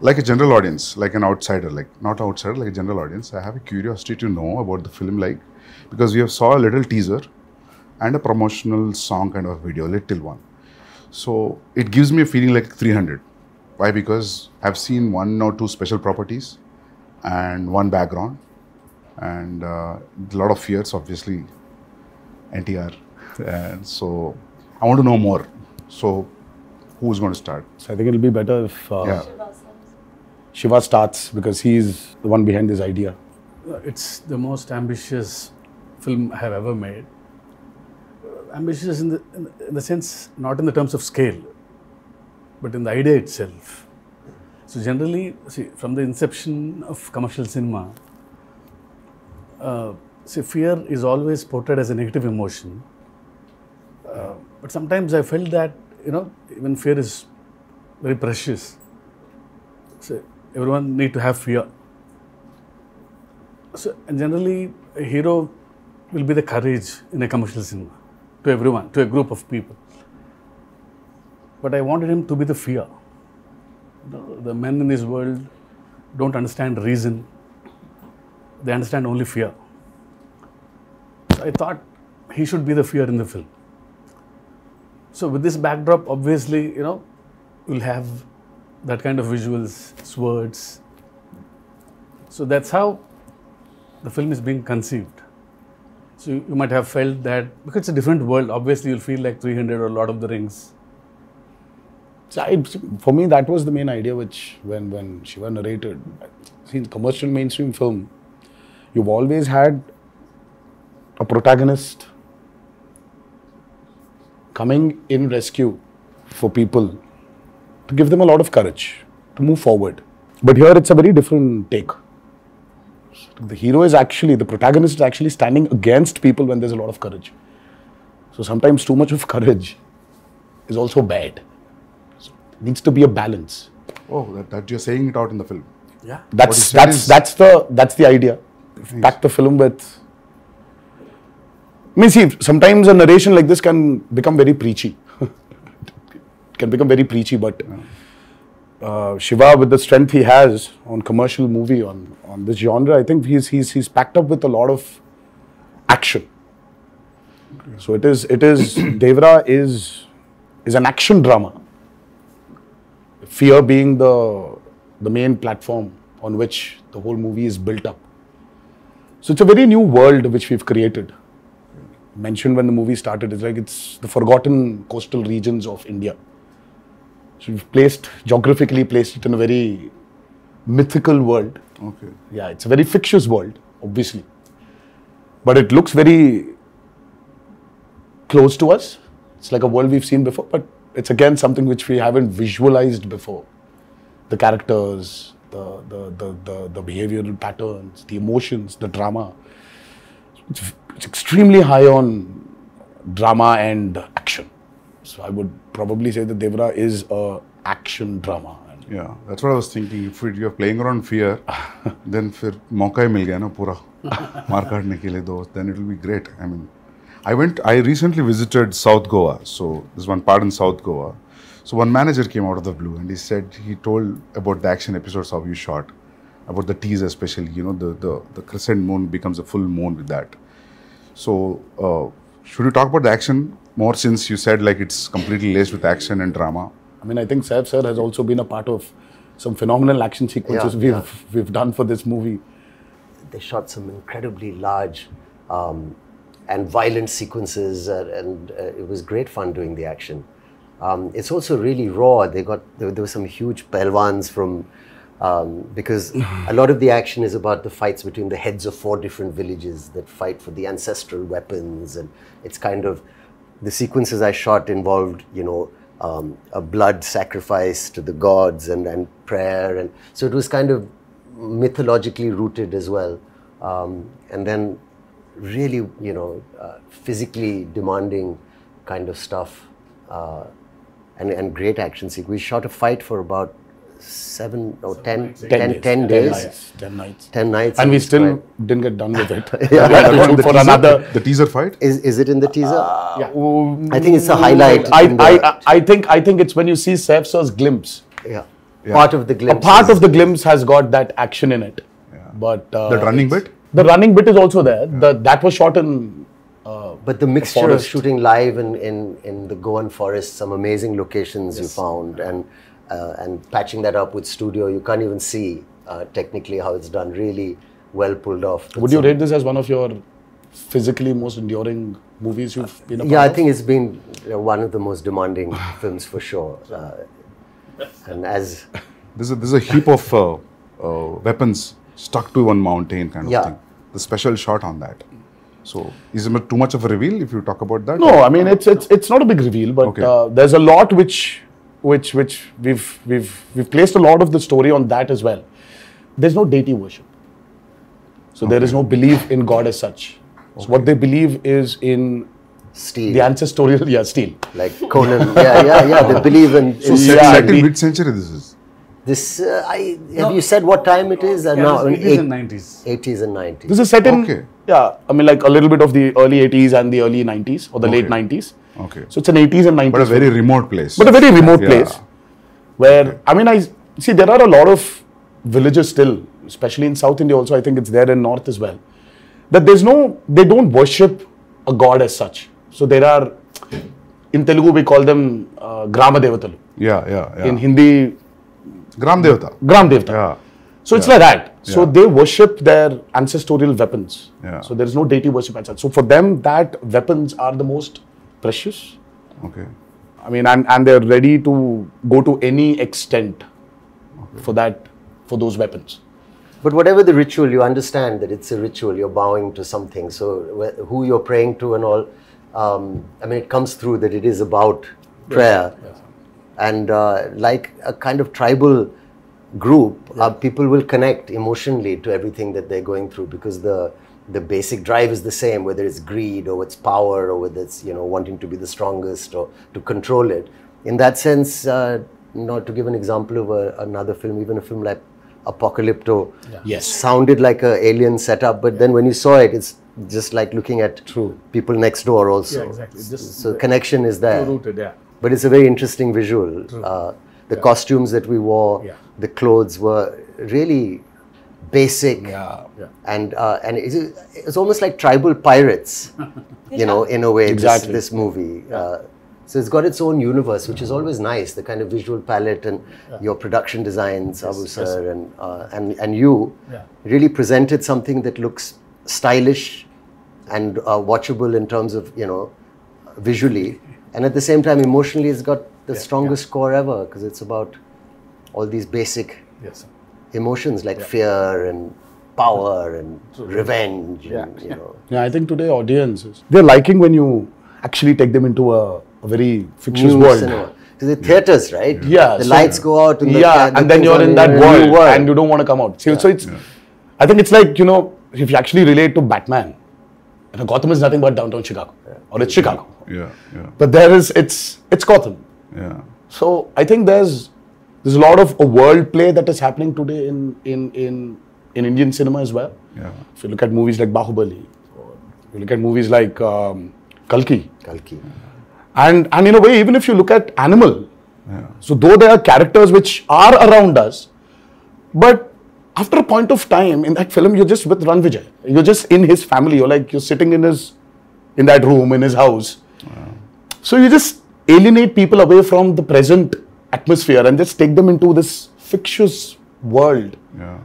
like a general audience, like an outsider, like not outsider, like a general audience, I have a curiosity to know about the film, like, because we have saw a little teaser and a promotional song kind of video, little one. So it gives me a feeling like 300. Why? Because I've seen 1 or 2 special properties and 1 background and a lot of fears, obviously, NTR. And so I want to know more. So who's going to start? So I think it'll be better if Shiva starts, because he's the one behind this idea. It's the most ambitious film I have ever made. Ambitious in the sense, not in the terms of scale, but in the idea itself. So generally, see, from the inception of commercial cinema, see, fear is always portrayed as a negative emotion. But sometimes I felt that, even fear is very precious. So everyone need to have fear. So, and generally, a hero will be the courage in a commercial cinema, to everyone, to a group of people. But I wanted him to be the fear. The men in this world don't understand reason. They understand only fear. So I thought he should be the fear in the film. So with this backdrop, obviously, we'll have that kind of visuals, swords. So that's how the film is being conceived. So you might have felt that, because it's a different world, obviously you'll feel like 300 or Lord of the Rings. So for me, that was the main idea, which when Shiva narrated. See, in commercial mainstream film, you've always had a protagonist coming in rescue for people, to give them a lot of courage to move forward. But here it's a very different take. The hero is actually, the protagonist is actually standing against people when there's a lot of courage. So sometimes too much of courage is also bad. So it needs to be a balance. Oh, that you're saying it out in the film. Yeah. That's the idea. Pack the film with. I mean, see, sometimes a narration like this can become very preachy. But Shiva, with the strength he has on commercial movie, on this genre, I think he's packed up with a lot of action. Okay. So it is Devara is an action drama. Fear being the main platform on which the whole movie is built up. So it's a very new world which we've created. Mentioned when the movie started, it's the forgotten coastal regions of India. So we've geographically placed it in a very mythical world. Okay. Yeah, it's a very fictitious world, obviously. But it looks very close to us. It's like a world we've seen before, but it's again something which we haven't visualized before. The characters, the behavioral patterns, the emotions, the drama. It's extremely high on drama and action. So I would probably say that Devara is a action drama. Yeah, that's what I was thinking. If you're playing around fear, then फिर मौका ही मिल गया ना पूरा मार काटने के लिए दो. Then it will be great. I mean, I recently visited South Goa. So there's one part in South Goa. So one manager came out of the blue and he told about the action episodes how you shot, about the teaser especially. The crescent moon becomes a full moon with that. So should we talk about the action more, since you said like it's completely laced with action and drama? I mean, I think Saif sir has also been a part of some phenomenal action sequences we've done for this movie. They shot some incredibly large and violent sequences, and it was great fun doing the action. It's also really raw. There were some huge pelwans from, because a lot of the action is about the fights between the heads of 4 different villages that fight for the ancestral weapons, and it's kind of, the sequences I shot involved, a blood sacrifice to the gods and prayer, and so it was kind of mythologically rooted as well, and then really, physically demanding kind of stuff, and great action sequence. We shot a fight for about 10 days. 10 nights. And we still didn't get done with it. For another, the teaser fight? Is it in the teaser? Yeah. I think it's a highlight. I think it's when you see Saif sir's glimpse. Yeah. Part of the glimpse. A part of the glimpse has got that action in it. But The running bit? The running bit is also there. That was shot in. But the mixture of forest. shooting live in the Goan forest, some amazing locations you found, and patching that up with studio, you can't even see technically how it's done. Really well pulled off. Would you rate this as one of your physically most enduring movies you've been a part Yeah, I of? think it's been one of the most demanding films for sure. And as There's a heap of weapons stuck to one mountain kind of thing. The special shot on that. So, is it too much of a reveal if you talk about that? No, I mean it's not a big reveal, but there's a lot which we've placed a lot of the story on that as well. There's no deity worship, so there is no belief in God as such. So what they believe is in steel, the ancestorial steel. like Conan. They believe in. So, set in which century this is? This, have you said what time it is? No, 80s and 90s. 80s and 90s. This is set in, I mean like a little bit of the early 80s and the early 90s or the late 90s. Okay. So it's an 80s and 90s. But a very remote place. But a very remote place where, I mean, I see there are a lot of villages still, especially in South India also, I think it's there in North as well, that they don't worship a god as such. So there are, in Telugu we call them Grama Devatalu. Yeah. In Hindi, Gram Devata. Gram Devata. Yeah. So it's like that. So they worship their ancestorial weapons. Yeah. So there is no deity worship as such. So for them, that weapons are the most precious. Okay. I mean, and they're ready to go to any extent for those weapons. But whatever the ritual, you understand that it's a ritual, you're bowing to something. So who you're praying to and all, I mean, it comes through that it is about prayer. Yes. And like a kind of tribal group, people will connect emotionally to everything that they're going through, because the basic drive is the same, whether it's greed or it's power or whether it's wanting to be the strongest or to control it. In that sense, to give an example of another film, even a film like Apocalypto, sounded like an alien setup, but then when you saw it, it's just like looking at people next door also. Yeah, exactly. So connection is there. Rooted, But it's a very interesting visual. The costumes that we wore, the clothes were really basic, and it's almost like tribal pirates, in a way. Exactly. This movie. So it's got its own universe, which is always nice. The kind of visual palette and your production design, Sabu sir, and you really presented something that looks stylish and watchable in terms of visually. And at the same time, emotionally, it's got the strongest score ever, because it's about all these basic emotions like fear and power and revenge. And, I think today audiences, they're liking when you actually take them into a very fictitious world. Because the theatres, right? Yeah. The lights go out. And and then you're in that world and you don't want to come out. So it's, I think it's like, if you actually relate to Batman, Gotham is nothing but downtown Chicago. Or it's Chicago. Yeah. But it's Gotham. Yeah. So I think there's a lot of a world play that is happening today in Indian cinema as well. Yeah. If you look at movies like Bahubali, or you look at movies like Kalki. And in a way, even if you look at Animal, so though there are characters which are around us, but after a point of time in that film, you're just with Ranvijay. You're just in his family. You're sitting in that room in his house. So you just alienate people away from the present atmosphere and just take them into this fictitious world. Yeah.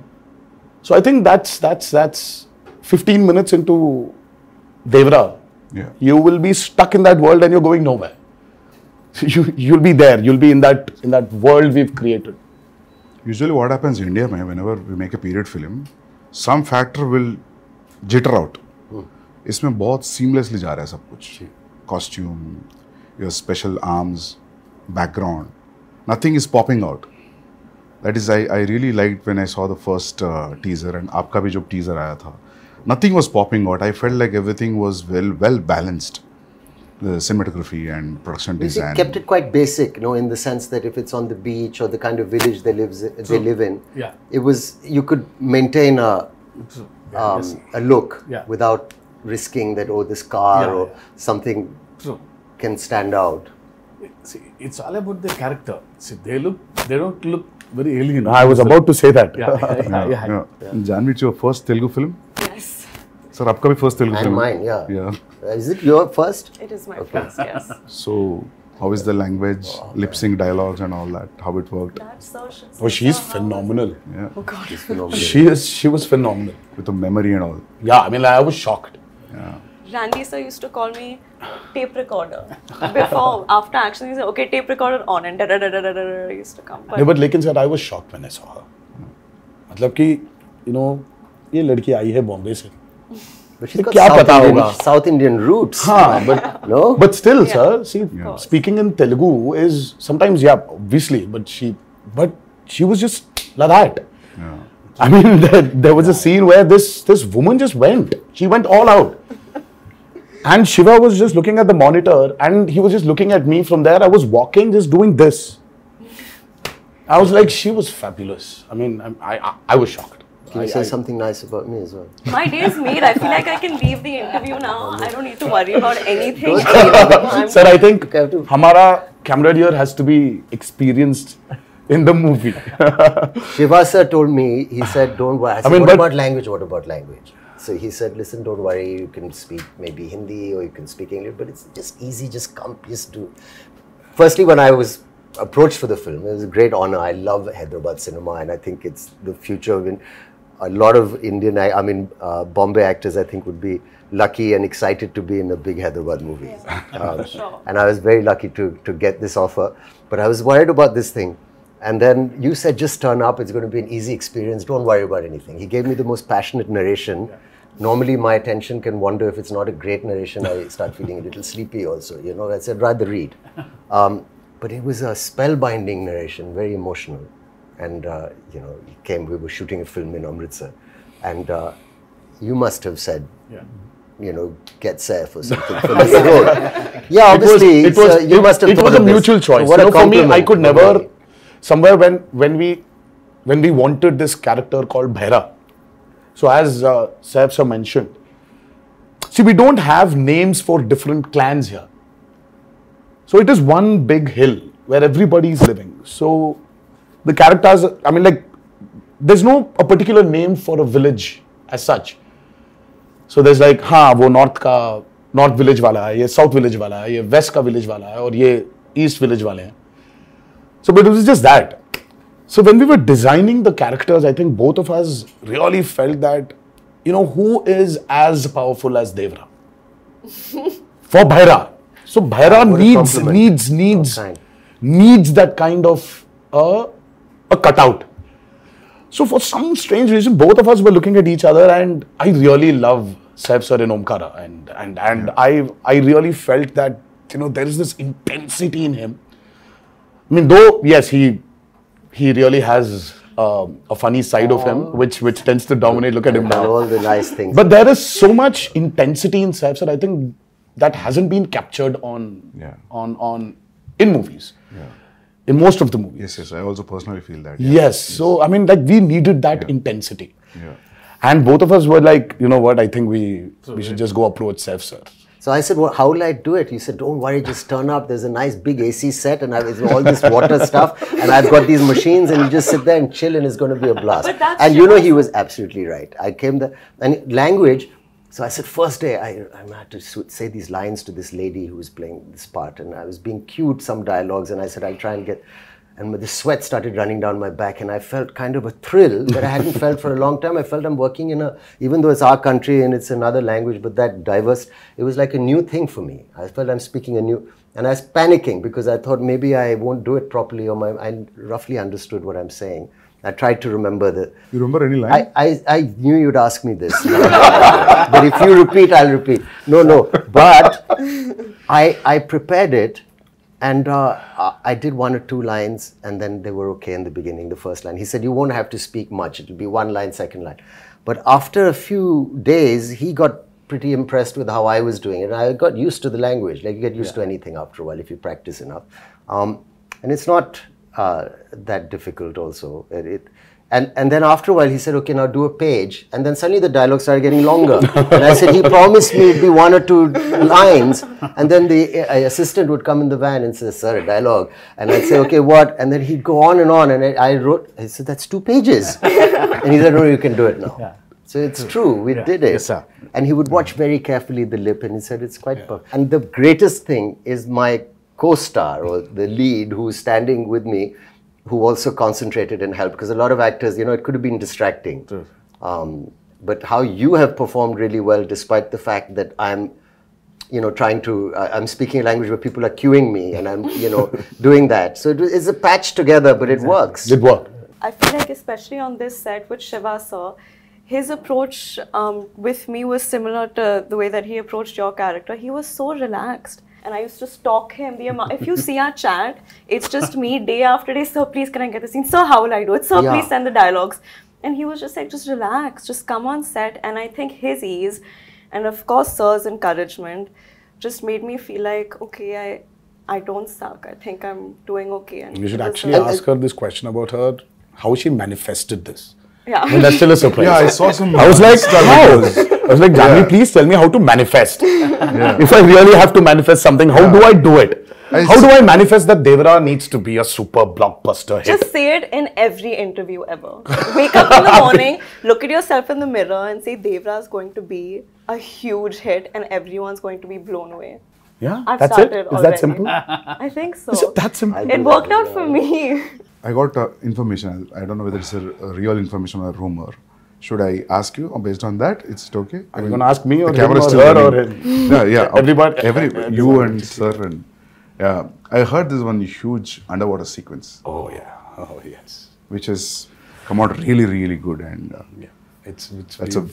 So I think that's 15 minutes into Devara. Yeah. You will be stuck in that world and you're going nowhere. You'll be there. You'll be in that world we've created. Usually what happens in India, whenever we make a period film, some factor will jitter out. इसमें बहुत seamlessly जा रहा है सब कुछ. Costume, your special arms, background. Nothing is popping out. That is, I really liked when I saw the first teaser, and आपका भी जो teaser आया था. Nothing was popping out. I felt like everything was well balanced. The cinematography and production design. They kept it quite basic, in the sense that if it's on the beach or the kind of village they live in, it was, you could maintain a look without risking that, this car or something can stand out. See, it's all about the character. See, they don't look very alien. I was about to say that. Yeah. Janhvi, it's your first Telugu film? Yes, Sir, आपका भी first Telugu And film? mine, yeah. Yeah. Is it your first? it is my first, yes. So, how is the language, lip sync dialogues and all that? How it worked? That's so Oh, she's phenomenal. Yeah. Oh God. Phenomenal. She was phenomenal. With the memory and all. Yeah, I mean, I was shocked. Randy sir used to call me tape recorder. Before, after action, he said, okay, tape recorder on, and da-da-da-da-da-da used to come. No, but लेकिन sir I was shocked when I saw her. मतलब कि you know ये लड़की आई है बॉम्बे से. But she's got क्या South पता Indian, होगा? South Indian roots. हाँ, but No? but still, Yeah. sir, see, course. speaking in Telugu is sometimes obviously, but she was just like that. Yeah. I mean, there was a scene where this woman just went. She went all out. And Shiva was just looking at the monitor and he was just looking at me from there. I was walking, just doing this. I was like, she was fabulous. I mean, I was shocked. Can you say something nice about me as well? My day is made. I feel like I can leave the interview now. I don't need to worry about anything. I'm Sir, I think Okay, I have to- Hamara cameradeer has to be experienced in the movie. Shiva sir told me, he said, don't worry. I said, mean, what but- about language? What about language? So he said, listen, don't worry. You can speak maybe Hindi or you can speak English, but it's just easy. Just come, just do. Firstly, when I was approached for the film, it was a great honor. I love Hyderabad cinema and I think it's the future of a lot of Indian, Bombay actors, I think, would be lucky and excited to be in a big Hyderabad movie. sure. And I was very lucky to get this offer. But I was worried about this thing. And then you said, just turn up. It's going to be an easy experience. Don't worry about anything. He gave me the most passionate narration. Normally, my attention can wander. If it's not a great narration, I start feeling a little sleepy also. You know, I said, rather read. But it was a spellbinding narration, very emotional. And, you know, he came, we were shooting a film in Amritsar. And you must have said, you know, get Saif or something for this role. Yeah, obviously, you must have it thought was a of this. mutual choice. What You a know, for me, I compliment. could never, somewhere when we wanted this character called Bhaira. So as Saif sir mentioned, see, we don't have names for different clans here. So it is one big hill where everybody is living. So the characters, I mean, like, there's no a particular name for a village as such. So there's like, हाँ वो north village वाला है, ये south village वाला है, ये west का village वाला है और ये east village वाले हैं. So but it was just that. So when we were designing the characters, I think both of us really felt that, you know, who is as powerful as Devara? For Bhaira. So Bhaira What a compliment. needs that kind of a cutout. So for some strange reason, both of us were looking at each other, and I really love Saif sir in Omkara, and I really felt that, you know, there is this intensity in him. I mean, though yes, he really has a funny side of him, which tends to dominate. Look at him And now. all the nice things. But there is so much intensity in Saif sir. I think that hasn't been captured on in movies. In most of the movies. Yes, I also personally feel that. Yes. So, I mean, like, we needed that intensity. Yeah. And both of us were like, you know what, I think we should just go approach Saif sir. So I said, well, how will I do it? You said, don't worry, just turn up. There's a nice big AC set and it's all this water stuff. And I've got these machines and you just sit there and chill and it's going to be a blast. But that's And you know, he was absolutely right. I came there and language. So I said, first day, I had to say these lines to this lady who was playing this part. And I was being cued some dialogues. And I said, I'll try and get... And the sweat started running down my back. And I felt kind of a thrill that I hadn't felt for a long time. I felt I'm working in even though it's our country and it's another language, but that diverse, it was like a new thing for me. I felt I'm speaking a new... And I was panicking because I thought maybe I won't do it properly or I roughly understood what I'm saying. I tried to remember the... You remember any line? I knew you'd ask me this. But if you repeat, I'll repeat. No. But I prepared it and I did one or two lines and then they were okay in the beginning, the first line. He said, you won't have to speak much. It'll be one line, second line. But after a few days, he got pretty impressed with how I was doing it. And I got used to the language. Like you get used to anything after a while if you practice enough. And it's not... that difficult also. And then after a while, he said, okay, now do a page. And then suddenly the dialogue started getting longer. And I said, he promised me it'd be 1 or 2 lines. And then the assistant would come in the van and say, sir, a dialogue. And I'd say, okay, what? And then he'd go on. And I said, that's 2 pages. And he said, no, you can do it now. Yeah. So it's true, we did it. Yes, sir. And he would watch very carefully the lip and he said, it's quite perfect. And the greatest thing is my co-star or the lead who's standing with me, who also concentrated and helped, because a lot of actors, it could have been distracting. But how you have performed really well, despite the fact that I'm, trying to, I'm speaking a language where people are cueing me and I'm, doing that. So it's a patch together, but it works. It worked. I feel like especially on this set with Shiva sir, his approach with me was similar to the way that he approached your character. He was so relaxed. And I used to stalk him. If you see our chat, it's just me day after day. Sir, please can I get the scene? Sir, how will I do it? Sir, please send the dialogues. And he was just like, just relax, just come on set. And I think his ease and of course sir's encouragement just made me feel like, okay, I don't suck. I think I'm doing okay. And you should actually ask her this question about how she manifested this. Yeah. And that's still a surprise. Yeah, I saw some. I was like, how? I was like, Janhvi, please tell me how to manifest. If I really have to manifest something, how do I do it? How do I manifest that Devara needs to be a super blockbuster hit? Just say it in every interview ever. Wake up in the morning, look at yourself in the mirror and say Devara is going to be a huge hit and everyone's going to be blown away. Yeah, I've that's it? started Is that already. simple? I think so. Is it that simple? It worked out for me. I got information. I don't know whether it's a real information or a rumor. Should I ask you, or based on that, it's okay? Are you going to ask me or the him camera or still her or running. him? Yeah. Everybody. You and sir and yeah. I heard this one huge underwater sequence. Oh yeah. Oh yes. Which has come out really, really good and It's that's a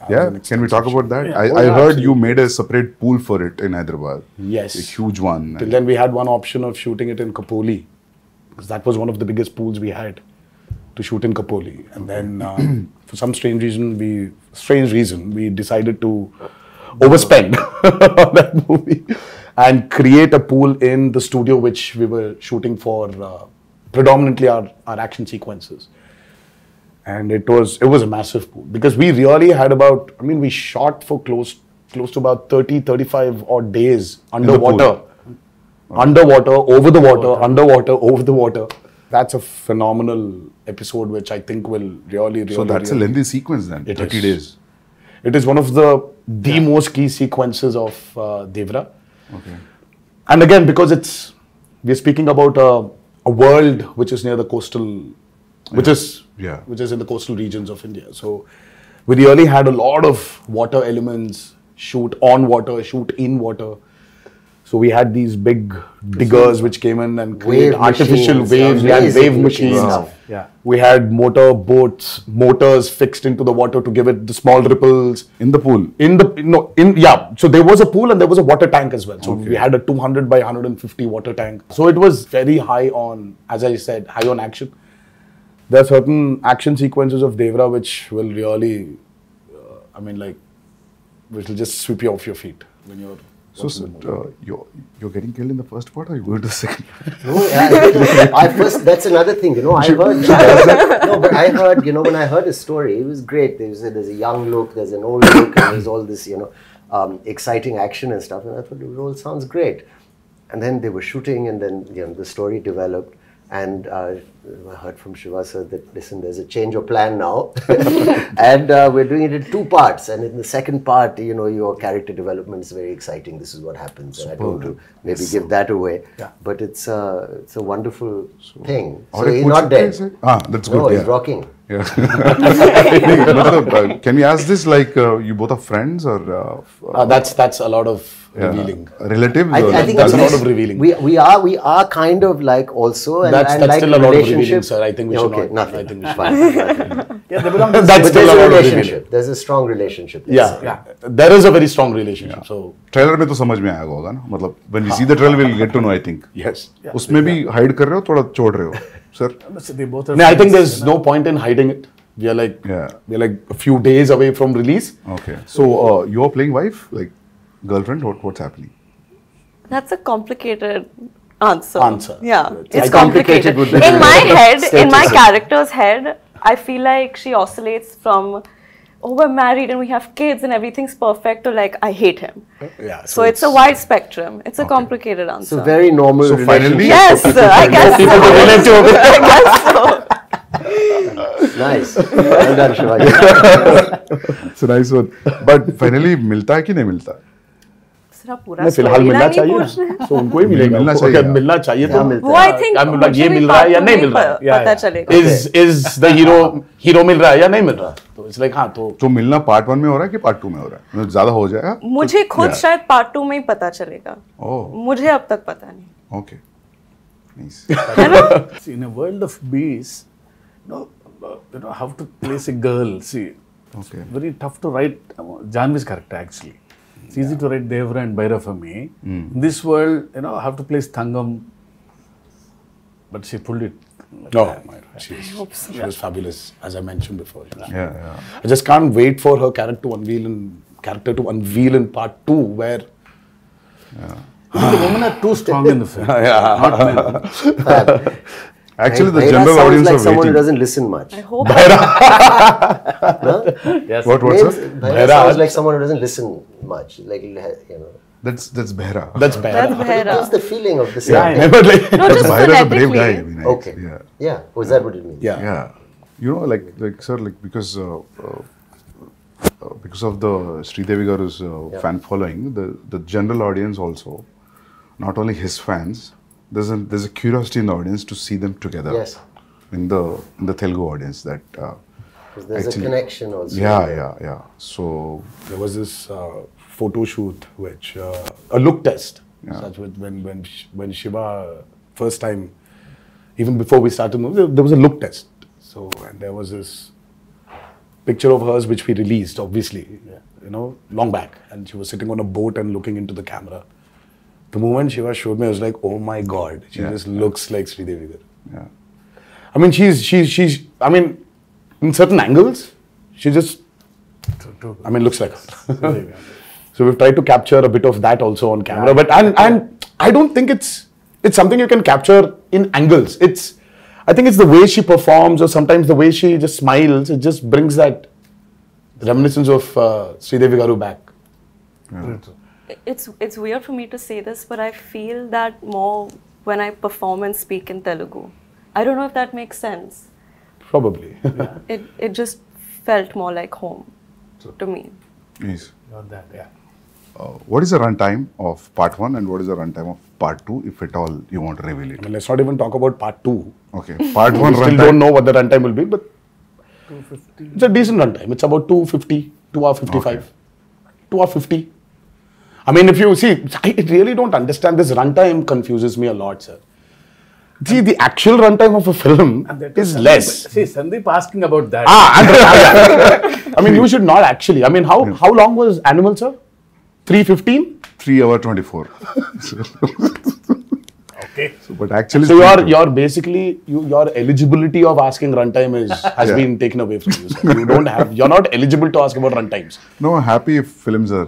Can we talk about that? Yeah. I heard you made a separate pool for it in Hyderabad. Yes. A huge one. Till then we had one option of shooting it in Kapoor, because that was one of the biggest pools we had to shoot in Kapoor. And then for some strange reason we decided to overspend on that movie and create a pool in the studio which we were shooting for predominantly our action sequences. And it was a massive pool because we really had we shot for close to about 35 odd days underwater. Underwater, over the water, underwater, over the water. That's a phenomenal episode which I think will really So that's a lengthy sequence then, 30 days. It is one of the most key sequences of Devara. Okay. And again, because we're speaking about a world which is near the coastal, which is in the coastal regions of India. So we really had a lot of water elements, shoot on water, shoot in water. So we had these big diggers which came in and created artificial waves. We had wave machines. Yeah. We had motors fixed into the water to give it the small ripples. In the pool? So there was a pool and there was a water tank as well. So we had a 200 by 150 water tank. So it was very high on, as I said, high on action. There are certain action sequences of Devara which will really, which will just sweep you off your feet when you're. So you're getting killed in the first part, or you go to the second? No, that's another thing. I heard. When I heard his story, it was great. There's a young look, there's an old look, and there's all this, exciting action and stuff. And I thought it all sounds great. And then they were shooting, and then the story developed. And I heard from Shiva sir that, listen, there's a change of plan now. And we're doing it in 2 parts. And in the second part, your character development is very exciting. This is what happens. And I don't want to maybe give that away. Yeah. But it's a wonderful thing. So he's not dead. That's good. No, he's rocking. Yeah. Can we ask this, you both are friends or? That's a lot of revealing. Relatives? I think that's a lot of revealing. We are kind of also. And that's still a lot of revealing, sir. I think we should not. Nothing. I think we should. Fine. That's still a lot of relationship. There's a strong relationship. Yeah. There is a very strong relationship. So trailer में तो समझ में आएगा होगा ना, मतलब when we see the trailer we'll get to know, I think. Yes. उसमें भी hide कर रहे हो, थोड़ा छोड़ रहे हो, sir? No, I think there's no point in hiding it. We are like a few days away from release. Okay. So you're playing wife, like girlfriend. What's happening? That's a complicated answer. Yeah, it's complicated complicated. with the In my head, in my status. character's head, I feel like she oscillates from, oh, we're married and we have kids and everything's perfect, to like, I hate him. Yeah. So it's a wide spectrum. It's a complicated answer. So very normal. So finally- Yes, I guess so. I guess so. Nice. Well done, Shivaji. It's a nice one. But finally, मिलता है कि नहीं मिलता? दूसरा पूरा नहीं, फिलहाल मिलना storyline ही चाहिए पूछ रहे हैं। ना, तो उनको ही मिलेगा। मिलना उनको चाहिए। अगर मिलना चाहिए तो वो I think क्या मिल रहा है, ये मुझे मिल भी रहा है या part नहीं two मिल रहा है, में पता चलेगा। is the hero मिल रहा है या नहीं मिल रहा, तो it's like हाँ तो तो मिलना पार्ट 1 में हो रहा है कि पार्ट 2 में हो रहा है? मतलब ज्यादा हो जाएगा? मुझे खुद Yeah. शायद पार्ट 2 में ही पता चलेगा। ओह, मुझे अब तक पता नहीं। Okay. Nice. See, in a world of bees, how to place a girl. See, Okay. very tough to write Janhvi's character actually. It's easy to write Devara and Bhaira for me. In this world, I have to place Thangam, but she pulled it. no, she was fabulous, as I mentioned before. Yeah. I just can't wait for her character to unveil in part 2, where The women are too strong in the film. Not men. Actually, the Bhaira general sounds audience like are someone who waiting. doesn't listen much. I hope. Yes. What, Names, sir? Bhaira sounds like someone who doesn't listen much. Like, That's Behra. that's bad. That's But it Bhaira. gives the feeling of the same. Yeah, But like, No, just Bhaira is a brave guy. phonetically. I mean, Okay. Yeah. Yeah. Was that what it means? yeah. Yeah. You know, like sir, like because of the Sridevi Garu's fan following, the general audience also, not only his fans, there's a curiosity in the audience to see them together. Yes. In the Telugu audience, that Because there's actually- a connection also. yeah. So There was this photo shoot, which a look test, Yeah. such with when Shiva first time, even before we started the movie, there was a look test. So and there was this picture of hers which we released, obviously, long back, and she was sitting on a boat and looking into the camera. The moment Shiva showed me, I was like, oh my god, she Yeah. just looks like Sridevi Garu. yeah. I mean, she's. I mean, in certain angles, she just. I mean, looks like her. So we've tried to capture a bit of that also on camera, but and I don't think it's something you can capture in angles. I think it's the way she performs, or sometimes the way she just smiles. It just brings that reminiscence of Sridevi Garu back. It's weird for me to say this, but I feel that more when I perform and speak in Telugu. I don't know if that makes sense. Probably. It just felt more like home to me. Yes. Not that, yeah. What is the runtime of part 1 and what is the runtime of part 2, if at all you want to reveal it? I mean, let's not even talk about part 2. Okay. Part 1 We still runtime. don't know what the runtime will be, but 250. It's a decent runtime. It's about 250, 2 hour 55, Okay. 2 hour 50. I mean, if you see, I really don't understand this runtime. Confuses me a lot, sir. See, the actual runtime of a film is less. See, Sandeep asking about that. I mean, you should not actually. I mean, how long was Animal, sir? 3:15. 3 hour 24. Okay. But actually, So you're basically your eligibility of asking runtime has Yeah. been taken away from you. Sir. You're not eligible to ask about runtimes. No, happy if films are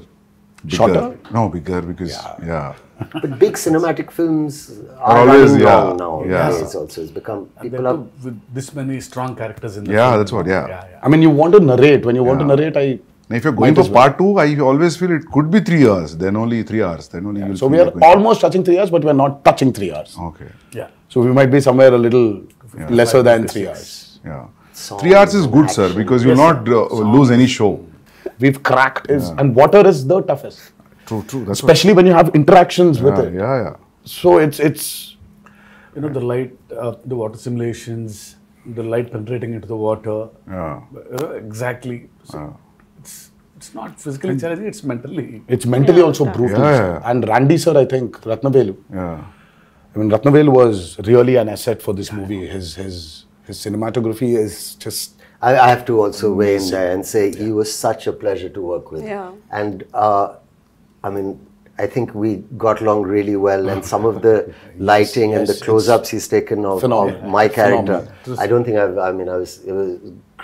bigger. Shorter? No, bigger because yeah. But big cinematic films are always, running yeah, long now. yeah. It's also, it's become, And people then are, too, with this many strong characters in the Yeah, film. that's what, yeah. I mean, you want to narrate. When you want to Yeah. narrate, Now, if you're going Might for as well. part 2, I always feel it could be 3 hours. Then only 3 hours. Then only you'll so feel we are like going- almost touching 3 hours, but we're not touching 3 hours. Okay. Yeah. So we might be somewhere a little lesser than 3 hours. Yeah. Songs 3 hours is good, sir, action. because you'll not lose any show. We've cracked and water is the toughest, True. That's especially when you have interactions with what, it. yeah. So it's The light, the water simulations, the light penetrating into the water. Yeah. Exactly. So it's not physically challenging, it's mentally. also brutal. Yeah, sir. yeah. And Randy sir, I think Rathnavelu. Yeah. I mean, Rathnavelu was really an asset for this movie. His cinematography is just. I have to also weigh in there and say he was such a pleasure to work with. Yeah. And I mean, I think we got along really well, and some of the lighting and the yes, close-ups he's taken of phenomenal. my character, Phenomenal. I don't think it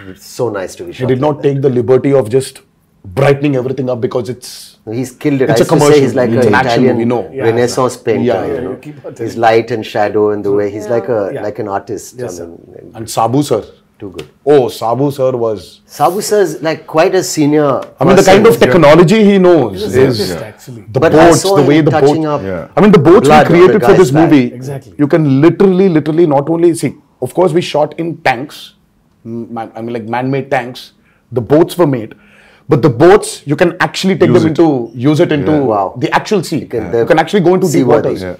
was so nice to be shot. He did like not that. take the liberty of just brightening everything up because it's He's killed it. It's I a used to say commercial. he's like It's an an action Italian movie, no. Yeah, Renaissance painter. Yeah, you yeah, know? you keep on telling His light and shadow and the way he's like a Yeah. like an artist. Yes, and Sabu sir. Too good. Oh, Sabu sir was. Sabu sir is like quite a senior. I mean, the person. kind of technology he knows is Just actually. the But I boats, saw the him way the touching boat. up Yeah. I mean, the boats we blood on the created for guy's this back. movie. Exactly. You can literally not only see. Of course, we shot in tanks. I mean, like man-made tanks. The boats were made, but the boats you can actually take Use them it. into use it into Wow. the actual sea. You can- can actually go into deep seaworthy. waters. Yeah.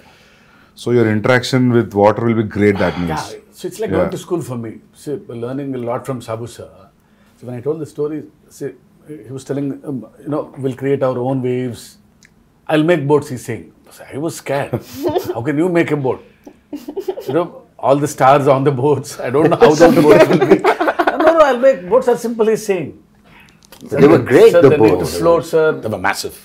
So your interaction with water will be great, that means. Yeah, so it's like Yeah. going to school for me. So learning a lot from Sabu sir. So when I told the story, see, he was telling, we'll create our own waves. I'll make boats, he's saying. So I was scared. How can you make a boat? All the stars on the boats. I don't know how those boats will be. No, I'll make boats are simple, he's saying. They were great, Sir, the they need to boats. float, sir. They were massive.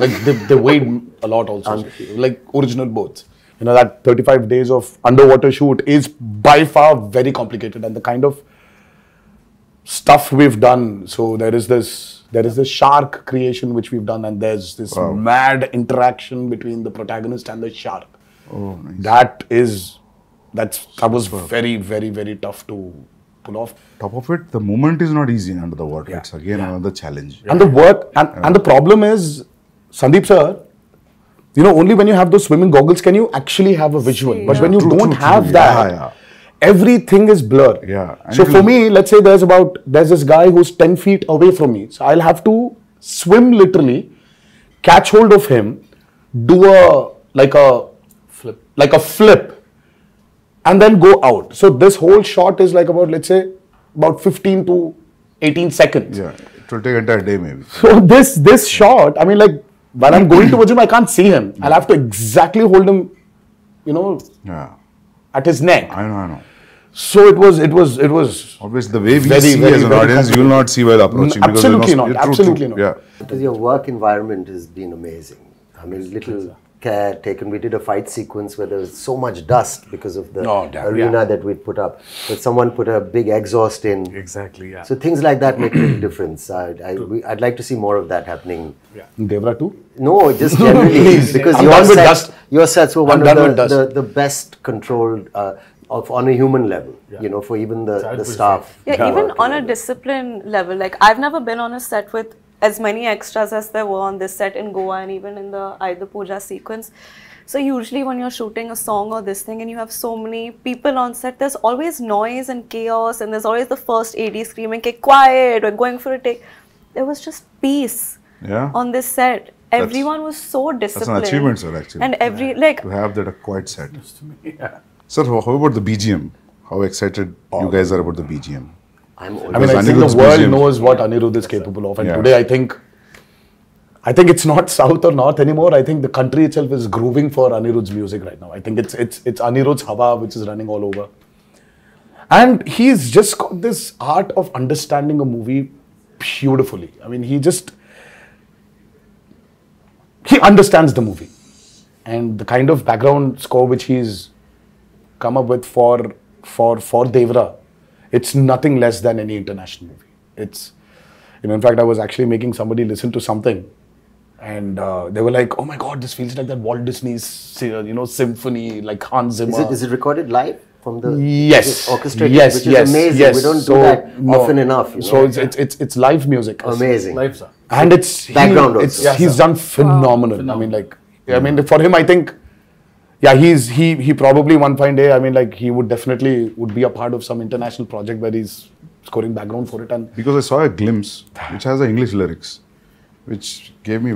Like they weighed a lot also. Like original boats. That 35 days of underwater shoot is by far very complicated, and the kind of stuff we've done. So there is this shark creation which we've done, and there's this mad interaction between the protagonist and the shark. Oh, nice. That was very, very, very tough to pull off. Top of it, the movement is not easy under the water. It's again another challenge. And the work and the problem is, Sandeep sir, only when you have those swimming goggles can you actually have a visual. But when you True, don't true, have true. that, Yeah. everything is blur. Yeah. And So it for will- me, let's say there's this guy who's 10 feet away from me. So I'll have to swim literally, catch hold of him, do a flip, and then go out. So this whole shot is like about 15 to 18 seconds. Yeah. It will take entire day maybe. So this shot, I mean, like when I'm going towards him, I can't see him. I'll have to exactly hold him, Yeah. at his neck. I know. So it was. Obviously, the way we Very, see very, as an very audience, you will not see while approaching. because Absolutely you're not. true, Absolutely not. Yeah. Because your work environment has been amazing. I mean, little care taken. We did a fight sequence where there was so much dust because of the arena that we'd put up. But someone put a big exhaust in. Exactly, yeah. So things like that make a big difference. I'd like to see more of that happening. Devara too? No, just generally because I'm done with dust. your sets were one I'm done of with dust. the best controlled on a human level. For even the staff. Yeah, even on a discipline level, like I've never been on a set with as many extras as there were on this set in Goa and even in the Aida Puja sequence. So usually when you're shooting a song or this thing and you have so many people on set, there's always noise and chaos, and there's always the first AD screaming, "Okay, quiet, we're going for a take." There was just peace on this set. Everyone was so disciplined. That's an achievement, sir, actually. And to have that a quiet set. Sir, how about the BGM? How excited you guys are about the BGM? I I mean, Because I think Anirudh's the world BGM. knows what Anirudh is capable of. And Yeah. today, I think it's not South or North anymore. I think the country itself is grooving for Anirudh's music right now. I think it's Anirudh's Hawa which is running all over. And he's just got this art of understanding a movie beautifully. I mean, he understands the movie. And the kind of background score which he's come up with for Devara, it's nothing less than any international movie. It's, in fact, I was actually making somebody listen to something, and they were like, "Oh my God, this feels like that Walt Disney's, symphony, like Hans Zimmer." Is it recorded live from the Yes. orchestrated? Yes. Which is Yes. amazing. Yes. We don't So, do that no. often enough. So it's live music. amazing. Life, sir. And it's Background also. he's done phenomenal. I mean, for him, I think, he probably one fine day, I mean, like he would definitely be a part of some international project where he's scoring background for it. And Because I saw a glimpse which has the English lyrics, which gave me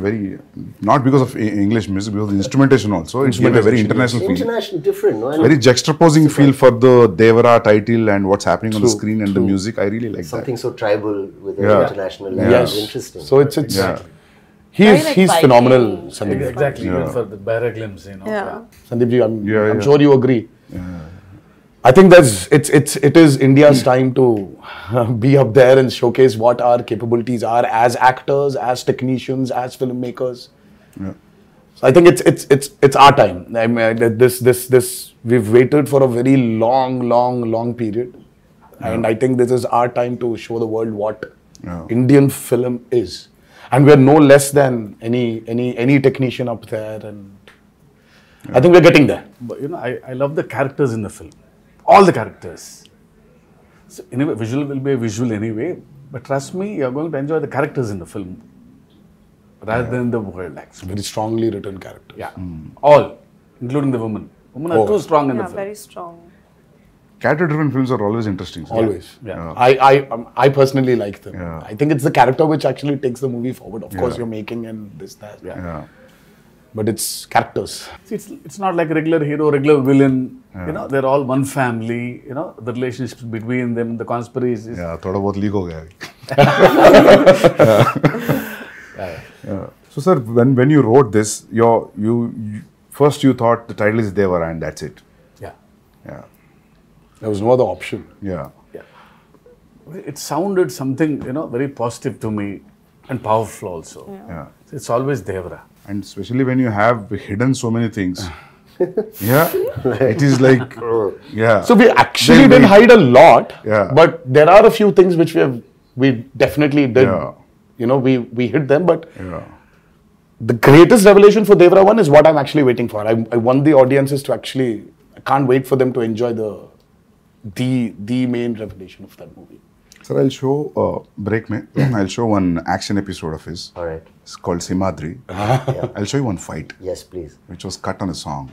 not because of English music, because of the instrumentation also, it gave a very international feel. International, different, no? And Very juxtaposing feel for the Devara title and what's happening on the screen and the music. I really like something that. so tribal with an Yeah. international Yeah. language. yes, Interesting. so it's Yeah. Very, like, he's Viking. phenomenal, Sandeep. Exactly, Yeah. even for the barra glimpse, Yeah. Sandeep ji, I'm Yeah. sure you agree. I think it is India's time to be up there and showcase what our capabilities are as actors, as technicians, as filmmakers. Yeah. So I think it's our time. I mean, this we've waited for a very long period, and I think this is our time to show the world what Indian film is. And we're no less than any technician up there, and I think we're getting there. But I love the characters in the film. All the characters. So anyway, visual will be a visual anyway, but trust me, you're going to enjoy the characters in the film rather than the world, actually. Very strongly written characters. Yeah. All, including the women. Women are too strong in the film. very strong. Character-driven films are always interesting. So. Always. Yeah. I personally like them. Yeah. I think it's the character which actually takes the movie forward. Of course, you're making and this, that. Yeah. But it's characters. See, it's not like a regular hero, regular villain. They're all one family. The relationships between them, the conspiracies. Yeah, थोड़ा बहुत leak हो गया. So sir, when you wrote this, you first you thought the title is Devara and that's it. Yeah. Yeah. There was no other option. Yeah. It sounded something, very positive to me and powerful also. Yeah. It's always Devara. And especially when you have hidden so many things. Yeah. It is like, yeah. So we actually didn't hide a lot. Yeah. But there are a few things which we definitely did. Yeah. We hid them. But Yeah. the greatest revelation for Devara 1 is what I'm actually waiting for. I want the audiences to actually, I can't wait for them to enjoy the main revelation of that movie. Sir, I'll show break mein. I'll show one action episode of his. All right. It's called Simadri. I'll show you one fight, Yes, please. which was cut on a song.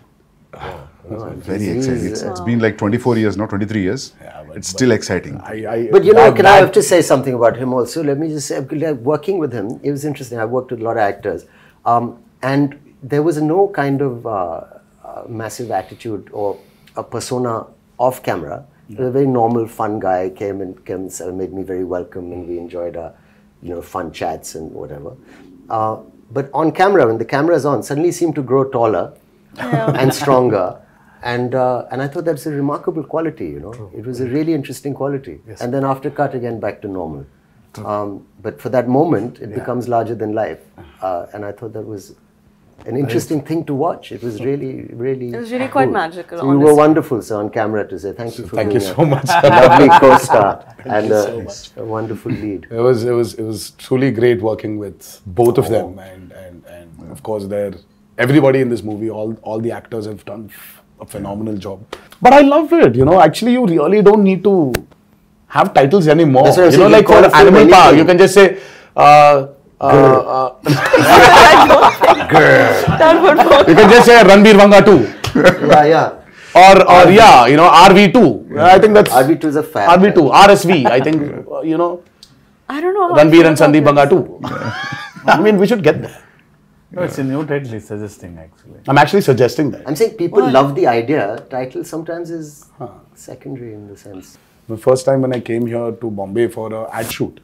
No, Very exciting. It's been like 24 years, not 23 years. It's still exciting. But can I have to say something about him also? Let me just say, working with him, it was interesting. I worked with a lot of actors. And there was no kind of massive attitude or a persona off camera. He was a very normal, fun guy, came and made me very welcome, and we enjoyed our, fun chats and whatever. But on camera, when the camera is on, suddenly he seemed to grow taller and stronger. And I thought that's a remarkable quality, It was a really interesting quality. Yes. And then after cut, again, back to normal. But for that moment, it becomes larger than life. And I thought that was an interesting thing to watch. It was really, really It was really quite magical, So you were wonderful, sir, on camera to say thank you for Thank being you so much. a lovely co-star and so much. a wonderful lead. It was truly great working with both of them, and of course everybody in this movie, all the actors have done a phenomenal job. But I love it, Actually, you really don't need to have titles anymore. That's what I'm saying, Like you for call a film Anime Park, anything. you can just say. That would work. You can just say Ranbir Vanga 2. Yeah. Or RV2. I think that's RV2 is a fab. RV2, RSV. I think I don't know how Ranbir I and feel Sandeep about Vanga 2. I mean, we should get there. No, it's a new title he's suggesting, actually. I'm actually suggesting that. I'm saying people love the idea. Title sometimes is secondary in the sense. The first time when I came here to Bombay for an ad shoot,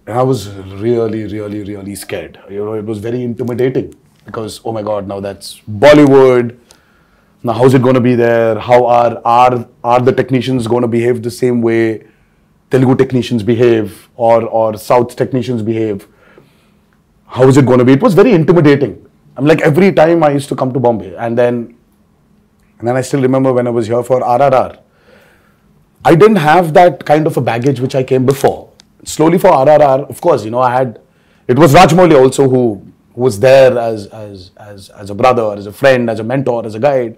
and I was really, really, really scared. It was very intimidating because, oh my God, now that's Bollywood. Now, how's it going to be there? How are the technicians going to behave the same way Telugu technicians behave or South technicians behave? How is it going to be? It was very intimidating. I'm like, every time I used to come to Bombay, and then I still remember when I was here for RRR, I didn't have that kind of a baggage which I came before. Slowly for RRR, of course, it was Rajamouli also who was there as a brother, as a friend, as a mentor, as a guide,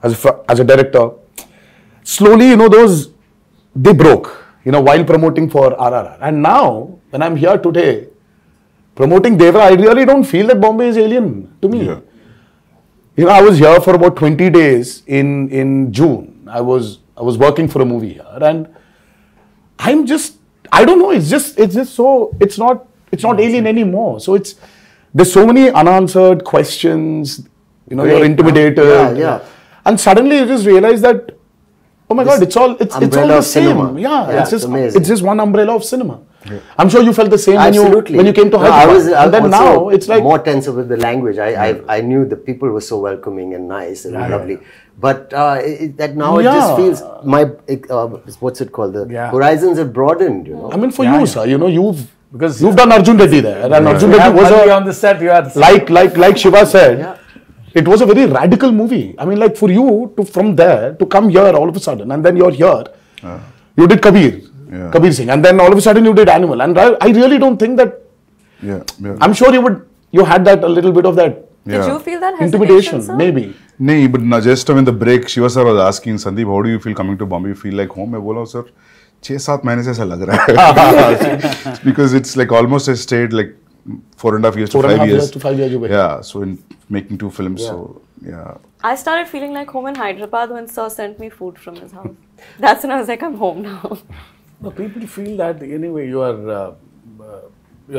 as a director. Slowly, they broke, while promoting for RRR. And now, when I'm here today, promoting Devara, I really don't feel that Bombay is alien to me. Yeah. I was here for about 20 days in June. I was working for a movie here, and I don't know. It's not alien anymore. So there's so many unanswered questions. You're intimidated. Yeah. And suddenly you just realize that, oh my God, it's all the umbrella of same. cinema. Yeah, Amazing. it's just one umbrella of cinema. Yeah. I'm sure you felt the same Absolutely. when you came to Hyderabad. I and then now it's like more tense with the language. I knew the people were so welcoming and nice and lovely. But that now it just feels what's it called? The horizons have broadened. I mean, for you, sir, you've done Arjun Reddy there, and Arjun Reddy was on the set. You are like Shiva said. It was a very radical movie. I mean, like for you from there to come here all of a sudden, and then you're here. You did Kabir. Kabir Singh, and then all of a sudden you did Animal, and I really don't think that. Yeah. I'm sure you had that a little bit of that Did you feel that intimidation, hesitation, sir? maybe. No, but just in the break, Shiva sir was asking Sandeep, how do you feel coming to Bombay? You feel like home? I told sir, 6-7 months से ऐसा लग रहा है. Because it's like almost I stayed like 4.5 years to 5 years. 5 years away. Yeah, so in making 2 films, so yeah. I started feeling like home in Hyderabad when Sir sent me food from his house. That's when I was like, I'm home now. No, people feel that anyway you're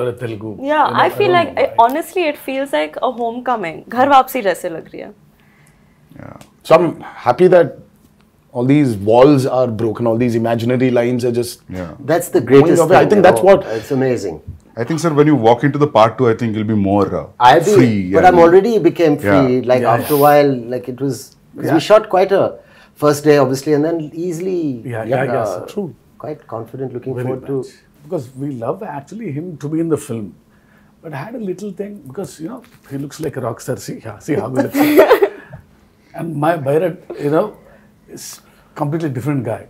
a Telugu. Yeah, I feel like, honestly, it feels like a homecoming. घर वापसी जैसे लग रही है. Yeah. So I'm happy that all these walls are broken, all these imaginary lines are just. Yeah. That's the greatest away. thing. I think that's what. It's amazing. I think, sir, when you walk into the part 2, I think you'll be more free. But I'm already became free. Yeah. After a while, like it was, because we shot quite a first day, obviously, and then easily. True. Quite confident, looking Very forward to. Because we love actually him to be in the film. But I had a little thing, because, he looks like a rock star. See how he looks like. And my Bharat, is completely different guy.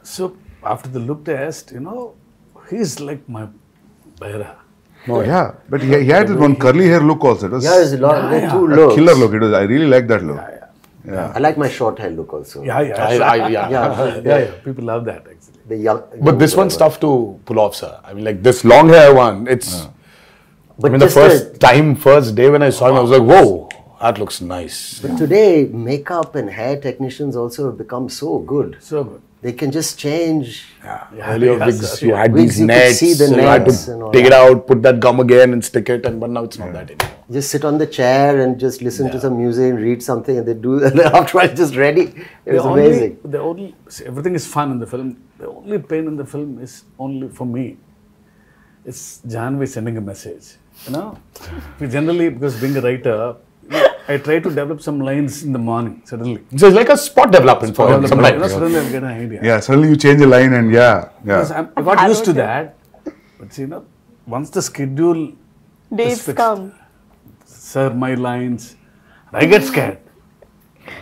So after the look test, he's like my Bharat. Oh, yeah. But he had that one curly hair look also. It was There's a lot. There are two a looks. killer look. It was. I really like that look. Yeah. I like my short hair look also. Yeah. People love that actually. The young. But this one's tough to pull off, sir. I mean, like this long hair one, it's. But the first day when I saw him, I was like, whoa, that looks nice. But today, makeup and hair technicians also have become so good. So good. They can just change. Earlier wigs, you had Wigs, these you could nets, see the you had nets and all to take it that. out, put that gum again and stick it, but now it's not that anymore. Just sit on the chair and just listen to some music and read something, and they do. And then afterwards, just ready. It was amazing. Everything is fun in the film. The only pain in the film is only for me. It's Jahnvi sending a message. We generally, because being a writer, I try to develop some lines in the morning, suddenly. So it's like a spot development for him. Suddenly I get an idea. Yeah, suddenly you change a line and Because I got used to that. But once the schedule Dates come. Sir, my lines, I get scared.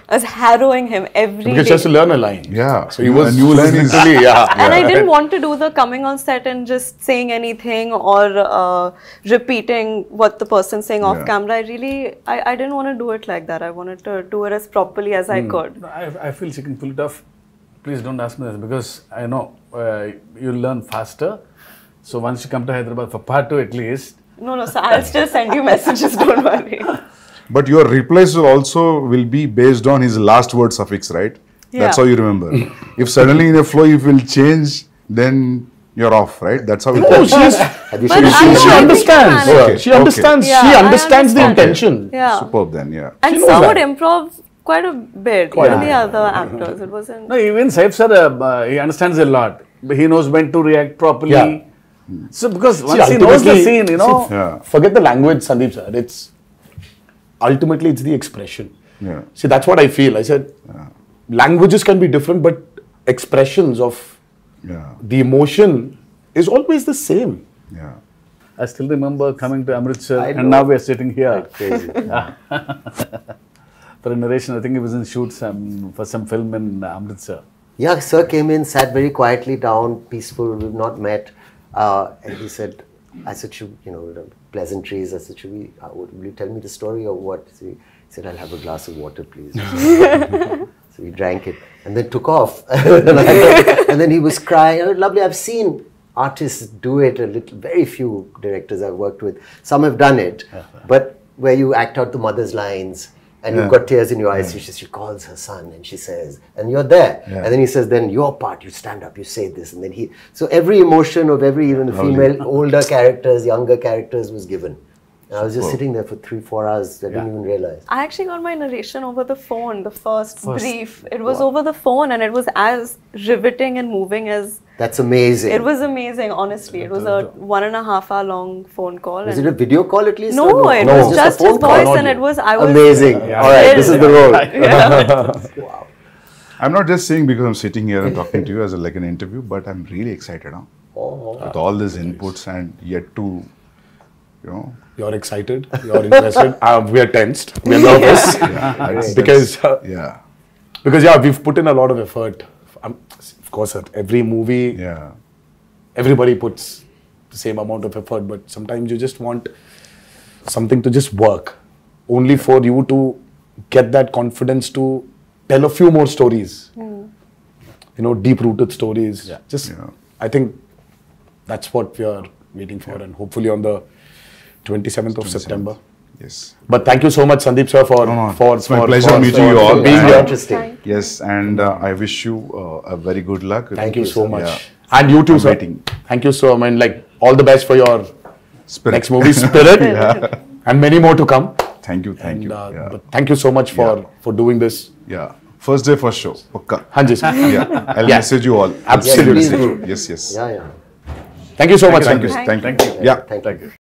I was harrowing him every day. Because he has to learn a line. Yeah. So he was new line is literally, And I didn't want to do the coming on set and just saying anything or repeating what the person's saying off camera. I didn't want to do it like that. I wanted to do it as properly as I could. I feel she can pull it off. Please don't ask me this, because I know you'll learn faster. So once you come to Hyderabad for part 2 at least. No, so I'll still send you messages, don't worry. But your replies will be based on his last word suffix, right? That's how you remember. If suddenly in a flow you will change, then you're off, right? That's how it goes. She understands. Okay. She understands. Yeah, she I understands the understand. intention. Yeah. Superb then, yeah. And knows some that. would improv quite a bit. Even the other actors. It wasn't. No, even Saif sir, he understands a lot. He knows when to react properly. Yeah. So because once he knows the scene, Forget the language, Sandeep sir. Ultimately, it's the expression. Yeah. See, that's what I feel. I said, languages can be different, but expressions of the emotion is always the same. Yeah. I still remember coming to Amritsar, and now we are sitting here. Crazy. For a narration, I think it was in shoots for some film in Amritsar. Yeah, sir came in, sat very quietly down, peaceful. We've not met, and he said, "I said, pleasantries. I said, will you tell me the story or what?" So he said, "I'll have a glass of water, please." So we drank it and then took off. And then he was crying. Oh, lovely. I've seen artists do it a little. Very few directors I've worked with. Some have done it, but where you act out the mother's lines. And you've got tears in your eyes. She calls her son and she says, and you're there. And then he says, then your part, you stand up, you say this. And then so every emotion of even the female, older characters, younger characters was given. And I was just sitting there for 3-4 hours. I didn't even realize. I actually got my narration over the phone, the first brief. It was over the phone and it was as riveting and moving as... That's amazing. It was amazing, honestly. It was a 1.5 hour long phone call. Was it a video call at least? No, it was just his voice and it was... Amazing. All right, this is the role. Wow. I'm not just saying because I'm sitting here and talking to you as like an interview, but I'm really excited with all these inputs and yet to, You're excited, you're interested, we are tensed, we are nervous. Because we've put in a lot of effort. Of course, at every movie, Yeah. everybody puts the same amount of effort, but sometimes you just want something to just work, only for you to get that confidence to tell a few more stories. You know, deep-rooted stories. I think that's what we are waiting for, and hopefully on the 27th of September. Yes. But thank you so much, Sandeep sir, for It's my pleasure meeting you all. being here. Interesting. Yes, and I wish you a very good luck. Thank you so much. Yeah. And you too, I'm sir. waiting. Thank you so much. Like, all the best for your Spirit. next movie, Spirit, and many more to come. Thank you. Thank you. But thank you so much for doing this. Yeah. First day, first show. Pakka. Hanji, sir. Yeah. I'll message you all. Absolutely. Please do. Yes, yes. Yeah, yeah. Thank you so much. Thank you. Thank you. Thank you. Yeah. Thank you.